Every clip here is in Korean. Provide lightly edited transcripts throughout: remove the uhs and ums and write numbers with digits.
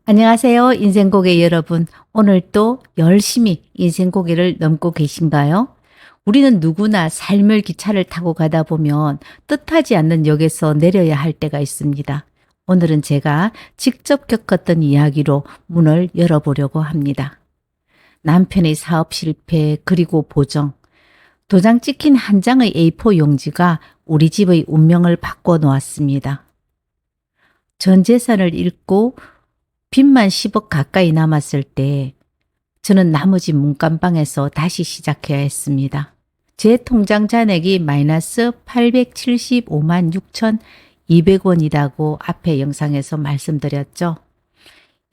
안녕하세요. 인생고개 여러분. 오늘 또 열심히 인생고개를 넘고 계신가요? 우리는 누구나 삶의 기차를 타고 가다 보면 뜻하지 않는 역에서 내려야 할 때가 있습니다. 오늘은 제가 직접 겪었던 이야기로 문을 열어보려고 합니다. 남편의 사업 실패 그리고 보정. 도장 찍힌 한 장의 A4 용지가 우리 집의 운명을 바꿔 놓았습니다. 전 재산을 잃고 빚만 10억 가까이 남았을 때 저는 나머지 문간방에서 다시 시작해야 했습니다. 제 통장 잔액이 마이너스 875만 6,200원이라고 앞에 영상에서 말씀드렸죠.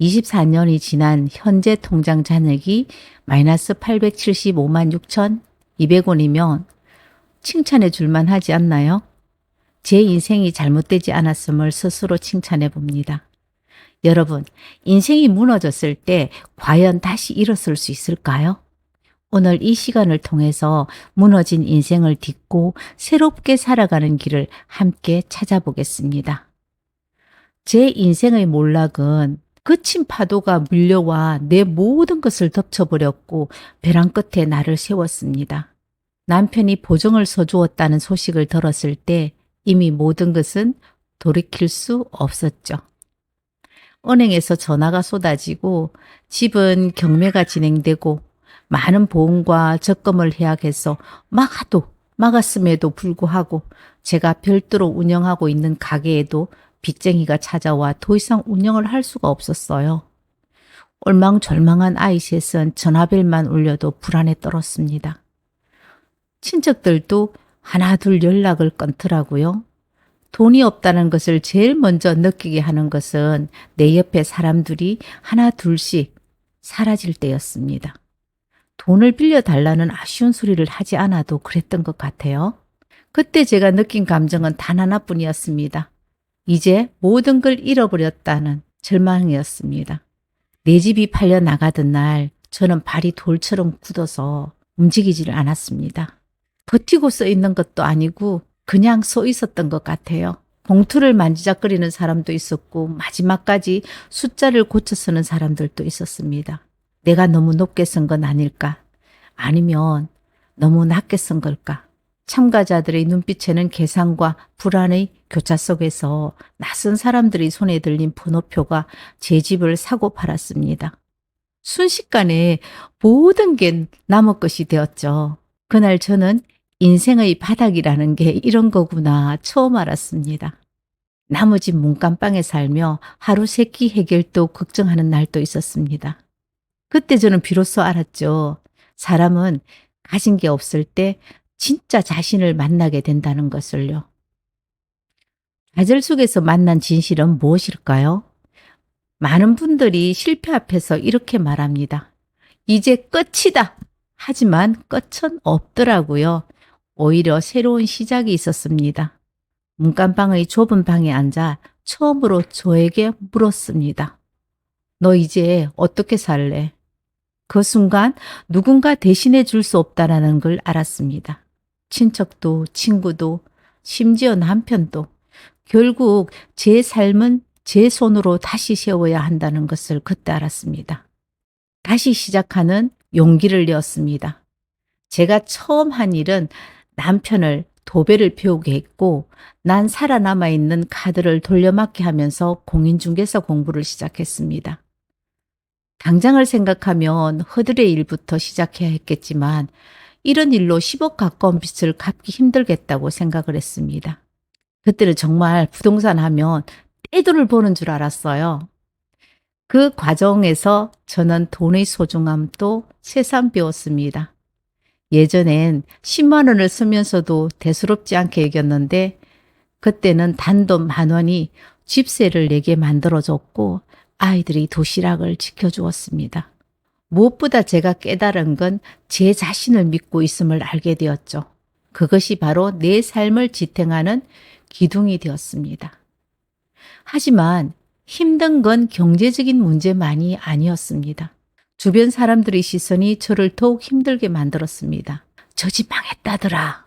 24년이 지난 현재 통장 잔액이 마이너스 875만 6,200원이면 칭찬해 줄만 하지 않나요? 제 인생이 잘못되지 않았음을 스스로 칭찬해 봅니다. 여러분, 인생이 무너졌을 때 과연 다시 일어설 수 있을까요? 오늘 이 시간을 통해서 무너진 인생을 딛고 새롭게 살아가는 길을 함께 찾아보겠습니다. 제 인생의 몰락은 거친 파도가 밀려와 내 모든 것을 덮쳐버렸고 벼랑 끝에 나를 세웠습니다. 남편이 보증을 서주었다는 소식을 들었을 때 이미 모든 것은 돌이킬 수 없었죠. 은행에서 전화가 쏟아지고 집은 경매가 진행되고 많은 보험과 적금을 해약해서 막았음에도 불구하고 제가 별도로 운영하고 있는 가게에도 빚쟁이가 찾아와 더 이상 운영을 할 수가 없었어요. 올망졸망한 아이 셋은 전화벨만 울려도 불안에 떨었습니다. 친척들도 하나둘 연락을 끊더라고요. 돈이 없다는 것을 제일 먼저 느끼게 하는 것은 내 옆에 사람들이 하나 둘씩 사라질 때였습니다. 돈을 빌려달라는 아쉬운 소리를 하지 않아도 그랬던 것 같아요. 그때 제가 느낀 감정은 단 하나뿐이었습니다. 이제 모든 걸 잃어버렸다는 절망이었습니다. 내 집이 팔려 나가던 날 저는 발이 돌처럼 굳어서 움직이지를 않았습니다. 버티고 써 있는 것도 아니고 그냥 서 있었던 것 같아요. 봉투를 만지작거리는 사람도 있었고 마지막까지 숫자를 고쳐 쓰는 사람들도 있었습니다. 내가 너무 높게 쓴 건 아닐까? 아니면 너무 낮게 쓴 걸까? 참가자들의 눈빛에는 계산과 불안의 교차 속에서 낯선 사람들이 손에 들린 번호표가 제 집을 사고 팔았습니다. 순식간에 모든 게 남의 것이 되었죠. 그날 저는 인생의 바닥이라는 게 이런 거구나 처음 알았습니다. 나머지 문간방에 살며 하루 세 끼 해결도 걱정하는 날도 있었습니다. 그때 저는 비로소 알았죠. 사람은 가진 게 없을 때 진짜 자신을 만나게 된다는 것을요. 좌절 속에서 만난 진실은 무엇일까요? 많은 분들이 실패 앞에서 이렇게 말합니다. 이제 끝이다. 하지만 끝은 없더라고요. 오히려 새로운 시작이 있었습니다. 문간방의 좁은 방에 앉아 처음으로 저에게 물었습니다. 너 이제 어떻게 살래? 그 순간 누군가 대신해 줄 수 없다는 걸 알았습니다. 친척도 친구도 심지어 남편도 결국 제 삶은 제 손으로 다시 세워야 한다는 것을 그때 알았습니다. 다시 시작하는 용기를 내었습니다. 제가 처음 한 일은 남편을 도배를 배우게 했고 난 살아남아 있는 카드를 돌려막기 하면서 공인중개사 공부를 시작했습니다. 당장을 생각하면 허들의 일부터 시작해야 했겠지만 이런 일로 10억 가까운 빚을 갚기 힘들겠다고 생각을 했습니다. 그때는 정말 부동산 하면 떼돈을 버는 줄 알았어요. 그 과정에서 저는 돈의 소중함도 새삼 배웠습니다. 예전엔 10만 원을 쓰면서도 대수롭지 않게 여겼는데 그때는 단돈 10,000원이 집세를 내게 만들어줬고 아이들이 도시락을 지켜주었습니다. 무엇보다 제가 깨달은 건 제 자신을 믿고 있음을 알게 되었죠. 그것이 바로 내 삶을 지탱하는 기둥이 되었습니다. 하지만 힘든 건 경제적인 문제만이 아니었습니다. 주변 사람들의 시선이 저를 더욱 힘들게 만들었습니다. 저 집 망했다더라.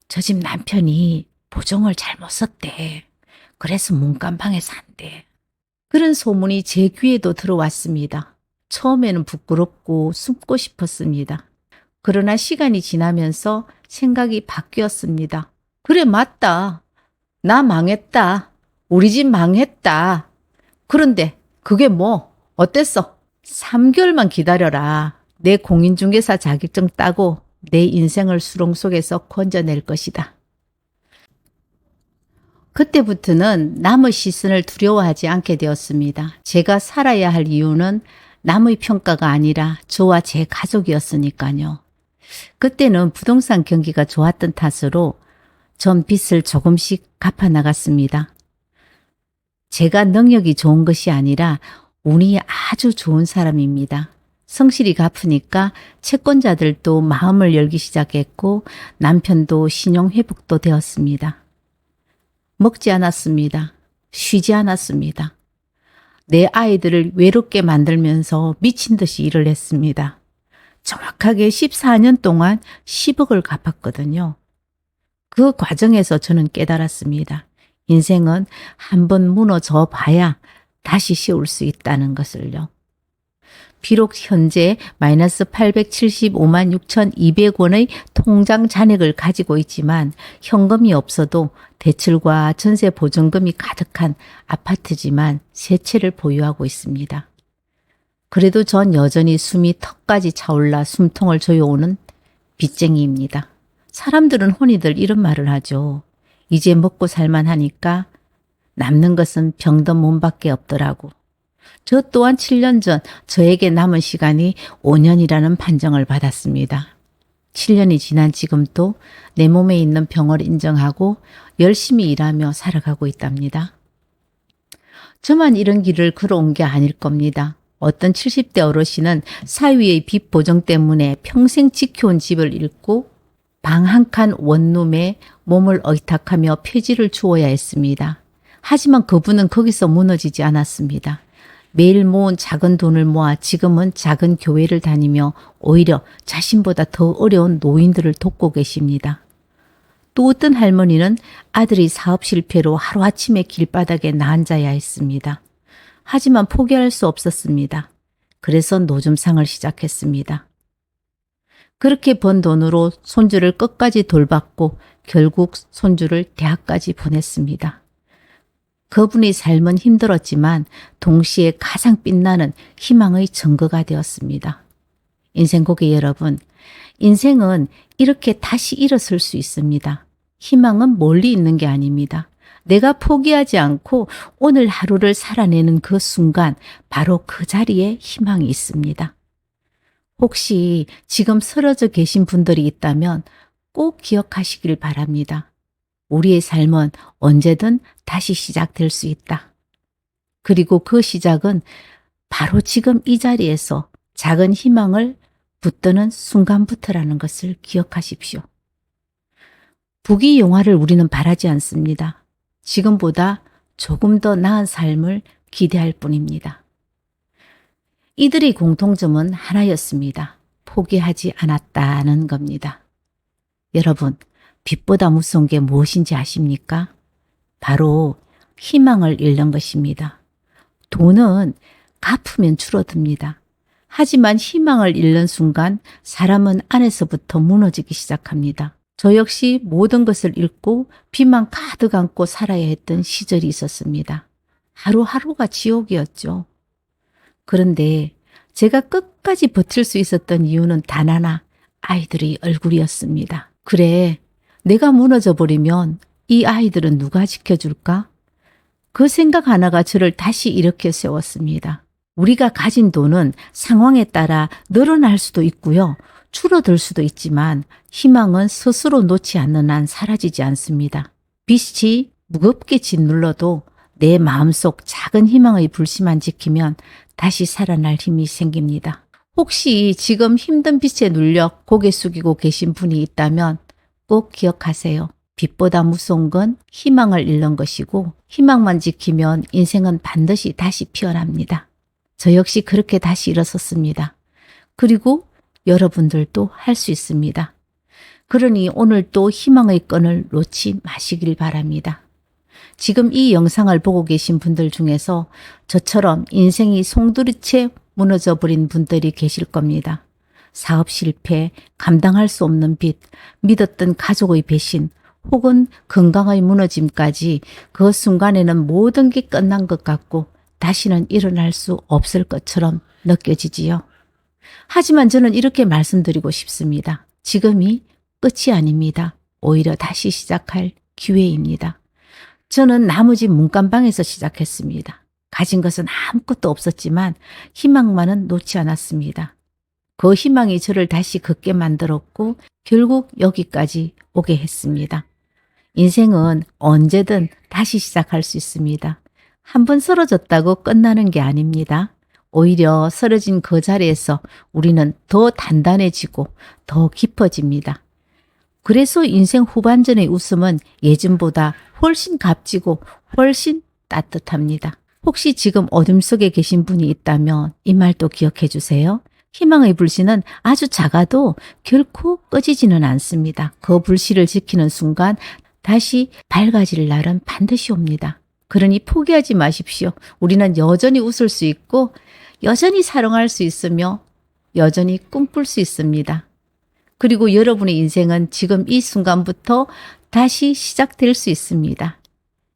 저 집 남편이 보증을 잘못 썼대. 그래서 문간방에 산대. 그런 소문이 제 귀에도 들어왔습니다. 처음에는 부끄럽고 숨고 싶었습니다. 그러나 시간이 지나면서 생각이 바뀌었습니다. 그래, 맞다. 나 망했다. 우리 집 망했다. 그런데 그게 뭐 어땠어? 3개월만 기다려라. 내 공인중개사 자격증 따고 내 인생을 수렁 속에서 건져낼 것이다. 그때부터는 남의 시선을 두려워하지 않게 되었습니다. 제가 살아야 할 이유는 남의 평가가 아니라 저와 제 가족이었으니까요. 그때는 부동산 경기가 좋았던 탓으로 전 빚을 조금씩 갚아 나갔습니다. 제가 능력이 좋은 것이 아니라 운이 아주 좋은 사람입니다. 성실히 갚으니까 채권자들도 마음을 열기 시작했고 남편도 신용 회복도 되었습니다. 먹지 않았습니다. 쉬지 않았습니다. 내 아이들을 외롭게 만들면서 미친 듯이 일을 했습니다. 정확하게 14년 동안 10억을 갚았거든요. 그 과정에서 저는 깨달았습니다. 인생은 한번 무너져 봐야 다시 세울 수 있다는 것을요. 비록 현재 마이너스 875만 6,200원의 통장 잔액을 가지고 있지만 현금이 없어도 대출과 전세 보증금이 가득한 아파트지만 세 채를 보유하고 있습니다. 그래도 전 여전히 숨이 턱까지 차올라 숨통을 조여오는 빚쟁이입니다. 사람들은 흔히들 이런 말을 하죠. 이제 먹고 살만하니까 남는 것은 병든 몸밖에 없더라고. 저 또한 7년 전 저에게 남은 시간이 5년이라는 판정을 받았습니다. 7년이 지난 지금도 내 몸에 있는 병을 인정하고 열심히 일하며 살아가고 있답니다. 저만 이런 길을 걸어온 게 아닐 겁니다. 어떤 70대 어르신은 사위의 빚 보정 때문에 평생 지켜온 집을 잃고 방 한 칸 원룸에 몸을 의탁하며 폐지를 주어야 했습니다. 하지만 그분은 거기서 무너지지 않았습니다. 매일 모은 작은 돈을 모아 지금은 작은 교회를 다니며 오히려 자신보다 더 어려운 노인들을 돕고 계십니다. 또 어떤 할머니는 아들이 사업 실패로 하루아침에 길바닥에 나앉아야 했습니다. 하지만 포기할 수 없었습니다. 그래서 노점상을 시작했습니다. 그렇게 번 돈으로 손주를 끝까지 돌봤고 결국 손주를 대학까지 보냈습니다. 그분의 삶은 힘들었지만 동시에 가장 빛나는 희망의 증거가 되었습니다. 인생고객 여러분, 인생은 이렇게 다시 일어설 수 있습니다. 희망은 멀리 있는 게 아닙니다. 내가 포기하지 않고 오늘 하루를 살아내는 그 순간 바로 그 자리에 희망이 있습니다. 혹시 지금 쓰러져 계신 분들이 있다면 꼭 기억하시길 바랍니다. 우리의 삶은 언제든 다시 시작될 수 있다. 그리고 그 시작은 바로 지금 이 자리에서 작은 희망을 붙드는 순간부터라는 것을 기억하십시오. 부귀영화를 우리는 바라지 않습니다. 지금보다 조금 더 나은 삶을 기대할 뿐입니다. 이들의 공통점은 하나였습니다. 포기하지 않았다는 겁니다. 여러분, 빚보다 무서운 게 무엇인지 아십니까? 바로 희망을 잃는 것입니다. 돈은 갚으면 줄어듭니다. 하지만 희망을 잃는 순간 사람은 안에서부터 무너지기 시작합니다. 저 역시 모든 것을 잃고 빚만 가득 안고 살아야 했던 시절이 있었습니다. 하루하루가 지옥이었죠. 그런데 제가 끝까지 버틸 수 있었던 이유는 단 하나, 아이들의 얼굴이었습니다. 그래, 내가 무너져 버리면 이 아이들은 누가 지켜줄까? 그 생각 하나가 저를 다시 일으켜 세웠습니다. 우리가 가진 돈은 상황에 따라 늘어날 수도 있고요. 줄어들 수도 있지만 희망은 스스로 놓지 않는 한 사라지지 않습니다. 빛이 무겁게 짓눌러도 내 마음속 작은 희망의 불씨만 지키면 다시 살아날 힘이 생깁니다. 혹시 지금 힘든 빛에 눌려 고개 숙이고 계신 분이 있다면 꼭 기억하세요. 빛보다 무서운 건 희망을 잃는 것이고 희망만 지키면 인생은 반드시 다시 피어납니다. 저 역시 그렇게 다시 일어섰습니다. 그리고 여러분들도 할 수 있습니다. 그러니 오늘 또 희망의 끈을 놓지 마시길 바랍니다. 지금 이 영상을 보고 계신 분들 중에서 저처럼 인생이 송두리째 무너져 버린 분들이 계실 겁니다. 사업 실패, 감당할 수 없는 빚, 믿었던 가족의 배신, 혹은 건강의 무너짐까지 그 순간에는 모든 게 끝난 것 같고 다시는 일어날 수 없을 것처럼 느껴지지요. 하지만 저는 이렇게 말씀드리고 싶습니다. 지금이 끝이 아닙니다. 오히려 다시 시작할 기회입니다. 저는 나무집 문간방에서 시작했습니다. 가진 것은 아무것도 없었지만 희망만은 놓지 않았습니다. 그 희망이 저를 다시 걷게 만들었고 결국 여기까지 오게 했습니다. 인생은 언제든 다시 시작할 수 있습니다. 한 번 쓰러졌다고 끝나는 게 아닙니다. 오히려 쓰러진 그 자리에서 우리는 더 단단해지고 더 깊어집니다. 그래서 인생 후반전의 웃음은 예전보다 훨씬 값지고 훨씬 따뜻합니다. 혹시 지금 어둠 속에 계신 분이 있다면 이 말도 기억해 주세요. 희망의 불씨는 아주 작아도 결코 꺼지지는 않습니다. 그 불씨를 지키는 순간 다시 밝아질 날은 반드시 옵니다. 그러니 포기하지 마십시오. 우리는 여전히 웃을 수 있고 여전히 사랑할 수 있으며 여전히 꿈꿀 수 있습니다. 그리고 여러분의 인생은 지금 이 순간부터 다시 시작될 수 있습니다.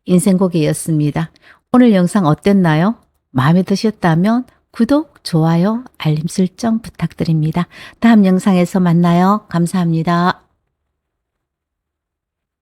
인생고개였습니다. 오늘 영상 어땠나요? 마음에 드셨다면 구독, 좋아요, 알림 설정 부탁드립니다. 다음 영상에서 만나요. 감사합니다.